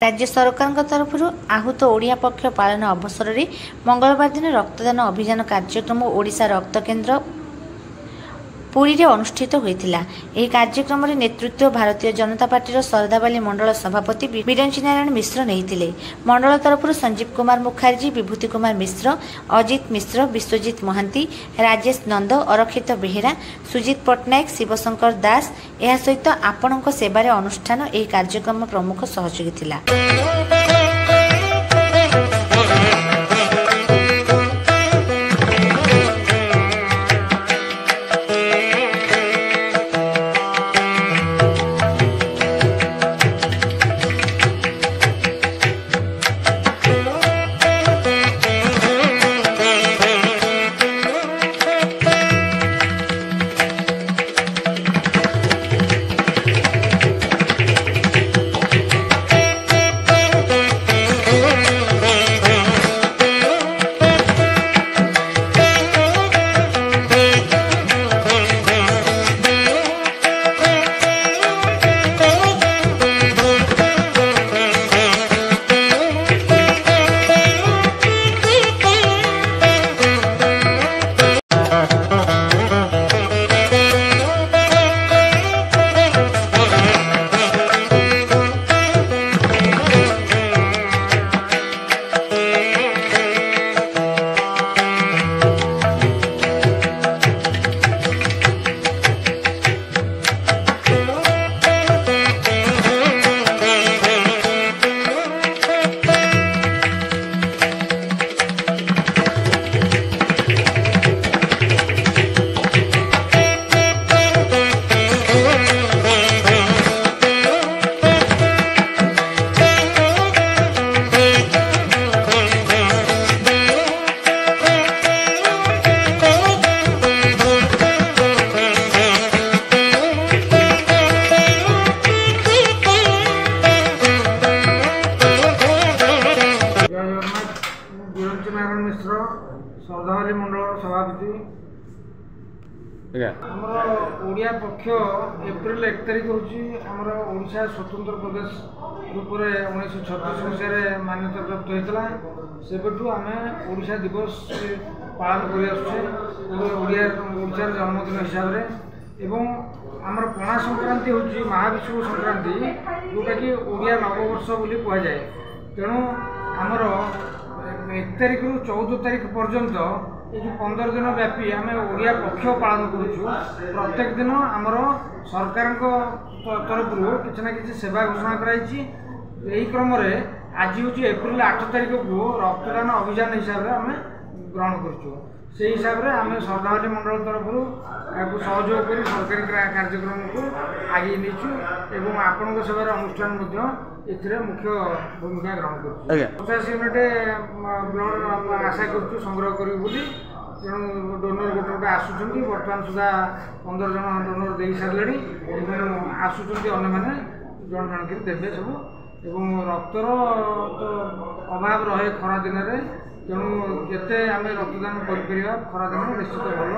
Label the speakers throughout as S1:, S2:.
S1: राज्य सरकार तरफ आहूत ओडिया पक्ष पालन अवसर में मंगलवार दिन रक्तदान अभियान कार्यक्रम ओडिशा रक्त केन्द्र पुरी रे अनुष्ठित होता। यह कार्यक्रम नेतृत्व भारतीय जनता पार्टी सरदाबाली मंडल सभापति बिरंची नारायण मिश्र नहीं। मंडल तरफ संजीव कुमार मुखर्जी, विभूति कुमार मिश्र, अजित मिश्र, विश्वजित महांती, राजेश नंद, अरक्षित बेहेरा, सुजित पट्टनायक, शिवशंकर दास यह सहित आपणक सेवार अनुष्ठान यह कार्यक्रम प्रमुख सहयोगी थिला।
S2: बिरंची नारायण मिश्र सरदाबाली मंडल सभापति आमर ओडिया पक्ष एप्रिल 1 तारिख होमर ओडिशा स्वतंत्र प्रदेश रूप में 1936 मसीह मान्यता प्राप्त होता सेबठू आम ओडिशा दिवस पालन कर जन्मदिन हिसाब से आमर पणा संक्रांति हूँ महाविषुव संक्रांति जोटा कि ओडिया नववर्ष बोली कहुए। तेणु आमर 1 तारिख रु 14 तारिख पर्यंत ये जो 15 दिन व्यापी आम ओडिया पक्ष पालन करुचु। प्रत्येक दिन आमर सरकार तरफ किसी ना कि सेवा घोषणा कराई। यही क्रम आज हूँ एप्रिल 8 तारिख को रक्तदान अभियान हिसाब से आम ग्रहण करुचु। से हिसाब से आम सरदाबाली मंडल तरफ सहयोग कर सरकारी कार्यक्रम को आगे नीचु एवं आपण सेवार अनुष्ठान मुख्य भूमिका ग्रहण कर 50 यूनिट ब्लड आशा कर संग्रह करूँ तेणु डोनर गोटे गोटे आसुँच बर्तमान सुधा 15 जन डोनर दे सारे आसुँच अन्य जन जन कर देवे सब एवं रक्तर तो अभाव रहे खरा दिन में। तेणु जिते आम रक्तदान कर खरा दिन निश्चित भल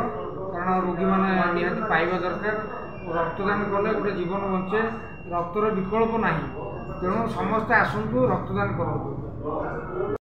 S2: कारण रोगी मैंने निहाती पाइबा दरकार। रक्तदान कले गोटे जीवन बचे रक्तर विकल्प ना। तेणु समस्ते आसतु रक्तदान करूँ।